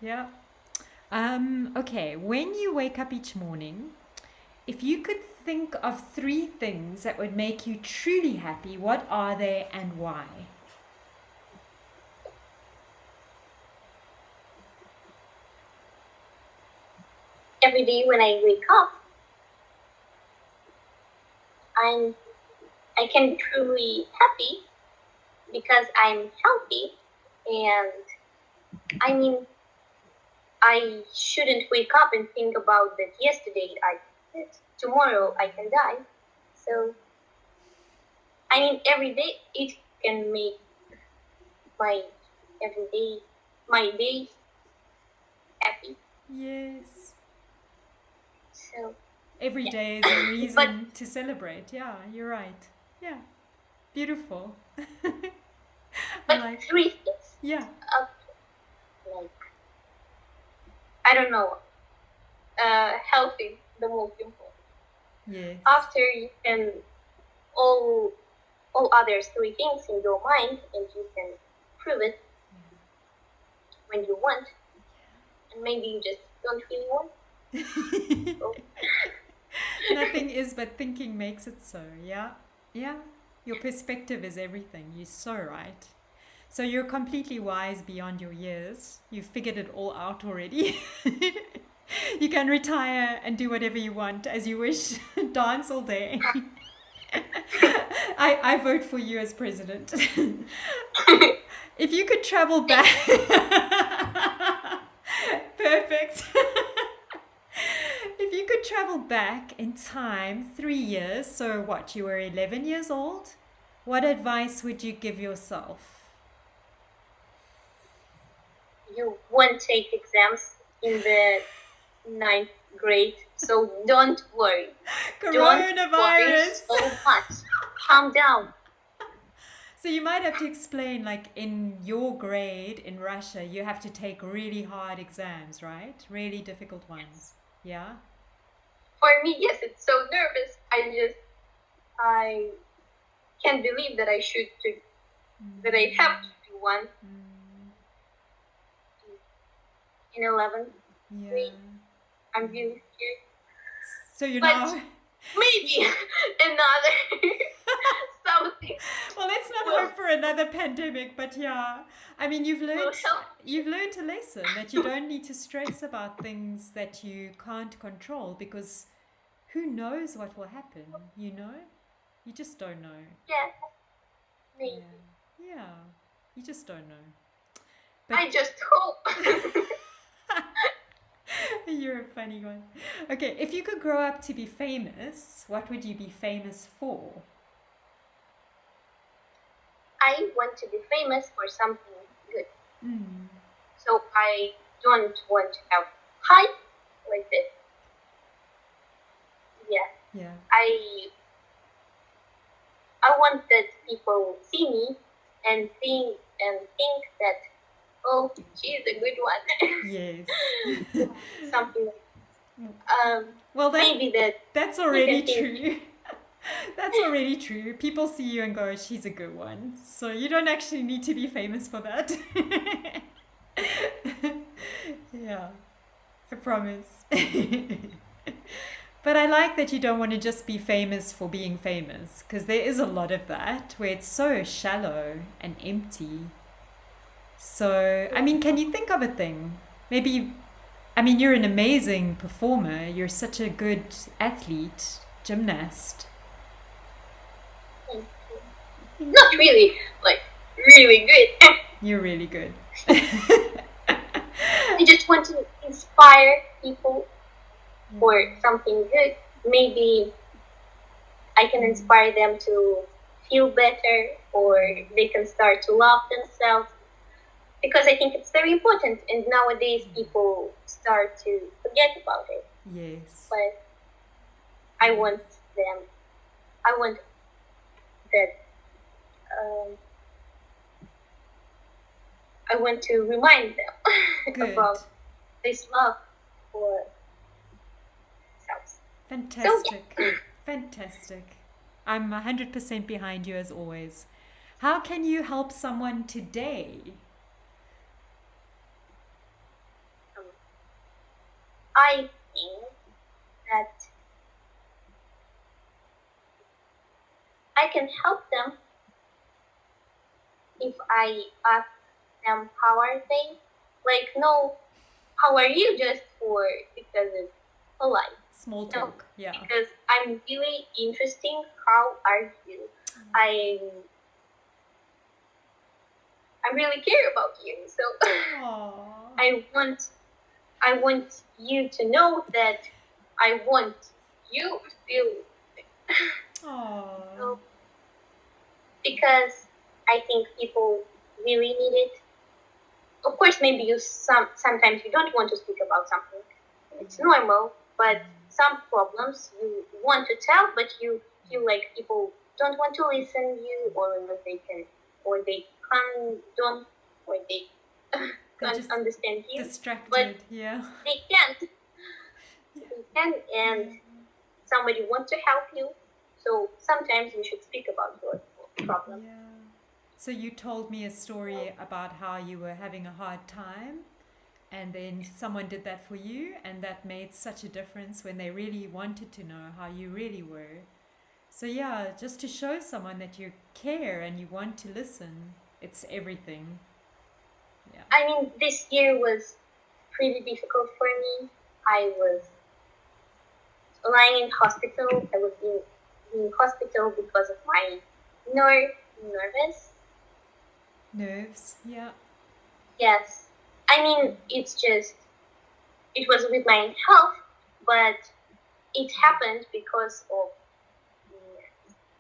Yeah. Okay, when you wake up each morning, if you could think of three things that would make you truly happy, what are they and why? Every day when I wake up, I'm I can be truly happy because I'm healthy, and I mean I shouldn't wake up and think about that yesterday I did, tomorrow I can die. So every day it can make my every day my day happy. Yes. So Every yeah, day is a but reason to celebrate. Yeah, you're right. Yeah, beautiful. I but like, three things. yeah, Uh, like I don't know, health is the most important. yes. After you can all all other three things in your mind, and you can prove it when you want, and maybe you just don't really want. So Nothing is but thinking makes it so. Yeah, yeah. Your perspective is everything. You're so right. So you're completely wise beyond your years. You've figured it all out already. You can retire and do whatever you want as you wish, dance all day. I vote for you as president. If you could travel back. thank you. Perfect. If you could travel back in time 3 years, so what, you were 11 years old, what advice would you give yourself? You won't take exams in the ninth grade, so don't worry. Don't worry Coronavirus! so much. Calm down. So you might have to explain, like in your grade in Russia, you have to take really hard exams, right? Really difficult ones. Yeah? For me, yes, it's so nervous. I can't believe that that I have to do one in 11th Yeah. grade. I'm really scared. So you're But now. maybe another something Well, let's not will hope for another pandemic, but yeah. I mean, will help you've learned a lesson that you don't need to stress about things that you can't control because who knows what will happen, you know? You just don't know. yeah, maybe. Yeah. Yeah. You just don't know. I But just hope. you're a funny one. Okay, if you could grow up to be famous, what would you be famous for? I want to be famous for something good. Mm. So I don't want to have hype like this. Yeah. Yeah. I I want that people see me and think that, oh, she's a good one. Yes. Something Well, maybe that that's you already can think. true. That's already true. People see you and go, she's a good one. So you don't actually need to be famous for that. Yeah, I promise. But I like that you don't want to just be famous for being famous, because there is a lot of that where it's so shallow and empty. So, I mean, can you think of a thing? Maybe, I mean, you're an amazing performer. You're such a good athlete, gymnast. Not really, like really good. You're really good. I just want to inspire people for something good. Maybe I can inspire them to feel better, or they can start to love themselves, because I think it's very important. And nowadays, people start to forget about it. Yes. But I want them. I want that. Um, I want to remind them Good. about this love for themselves. So Fantastic. Fantastic. I'm 100% behind you as always. How can you help someone today? I think that I can help them if I ask them how are they. Like, no, how are you just for because it's polite. Small No, talk. Yeah. because I'm really interesting. How are you? I really care about you. So Aww. I want you to know that I want you to feel Aww. so, because I think people really need it. Of course, maybe you sometimes you don't want to speak about something. It's normal, but some problems you want to tell, but you feel like people don't want to listen to you, or they can, or they don't, or they They're can't just understand you. distracted. But Yeah. they can't. They can, and somebody wants to help you. So sometimes you should speak about your problem. Yeah. So you told me a story about how you were having a hard time, and then someone did that for you, and that made such a difference when they really wanted to know how you really were. So yeah, just to show someone that you care and you want to listen, it's everything. Yeah. I mean, this year was pretty difficult for me. I was lying in hospital. I was in hospital because of my nervous. Nerves. Yeah. Yes. I mean, it was with my health, but it happened because of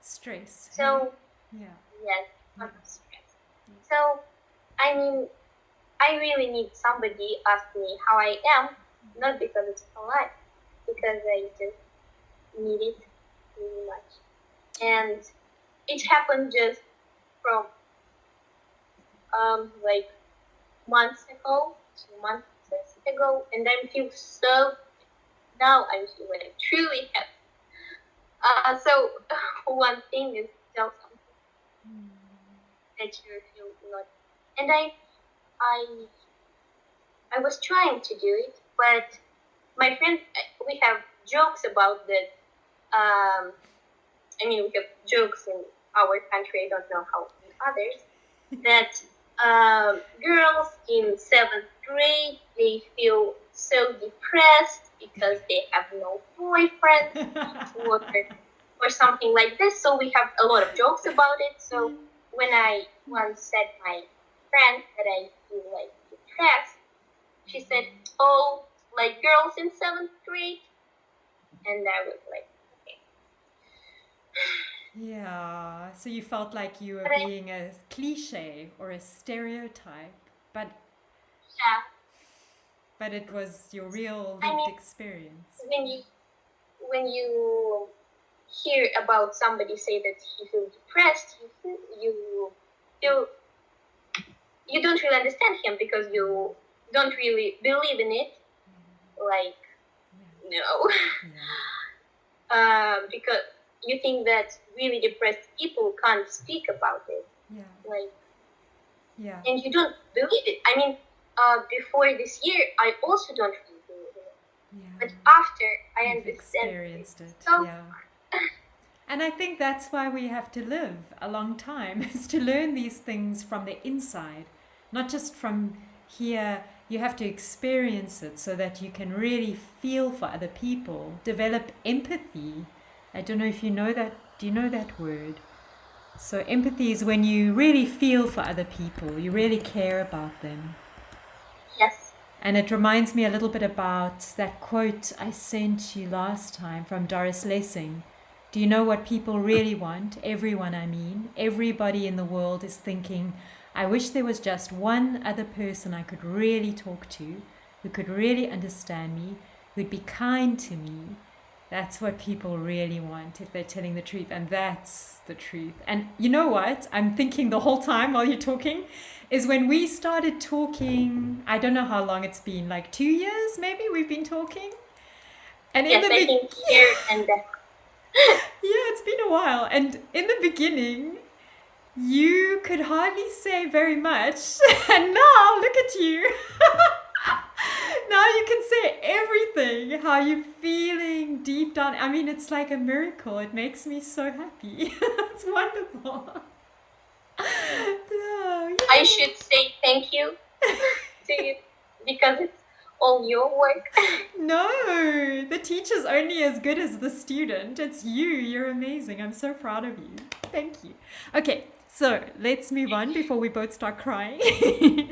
Stress. so Yeah. yes, Yeah. stress. So I mean, I really need somebody ask me how I am, not because it's polite, because I just need it really much. And it happened just from like months ago, 2 months ago, and I feel so. Now I feel like truly happy. So one thing is tell something that you feel not, and I I was trying to do it, but my friend, we have jokes about that. I mean, we have jokes in our country. I don't know how in others that girls in 7th grade they feel so depressed because they have no boyfriend or something like this. So we have a lot of jokes about it. So when I once said my friend that I feel like depressed, she said, "Oh, like girls in 7th grade," and I was like, "Okay." Yeah. So you felt like you were But being a cliche or a stereotype, but yeah, it was your real I lived mean, experience. when you hear about somebody say that he feels depressed, you feel you don't really understand him because you don't really believe in it. Like, no, because you think that really depressed people can't speak about it. Yeah. Like, Yeah. and you don't believe it. I mean, before this year, I also don't really believe it. Yeah. But after I You've understand experienced it. so Yeah. And I think that's why we have to live a long time, is to learn these things from the inside, not just from here. You have to experience it so that you can really feel for other people, develop empathy. I don't know if you know that. Do you know that word? So, empathy is when you really feel for other people, you really care about them. yes, And it reminds me a little bit about that quote I sent you last time from Doris Lessing. Do you know what people really want? Everyone, I mean. Everybody in the world is thinking, I wish there was just one other person I could really talk to, who could really understand me, who'd be kind to me. That's what people really want if they're telling the truth. And that's the truth. And you know what? I'm thinking the whole time while you're talking is when we started talking, I don't know how long it's been, like 2 years maybe we've been talking. And yes, I think here and there. yeah, it's been a while. And in the beginning, you could hardly say very much. And now, look at you. Now you can say everything, how you're feeling deep down. I mean, it's like a miracle. It makes me so happy. It's wonderful. Oh, I yeah. should say thank you to you because it's all your work. No, the teacher's only as good as the student. It's you. You're amazing. I'm so proud of you. Thank you. Okay, so let's move on before we both start crying.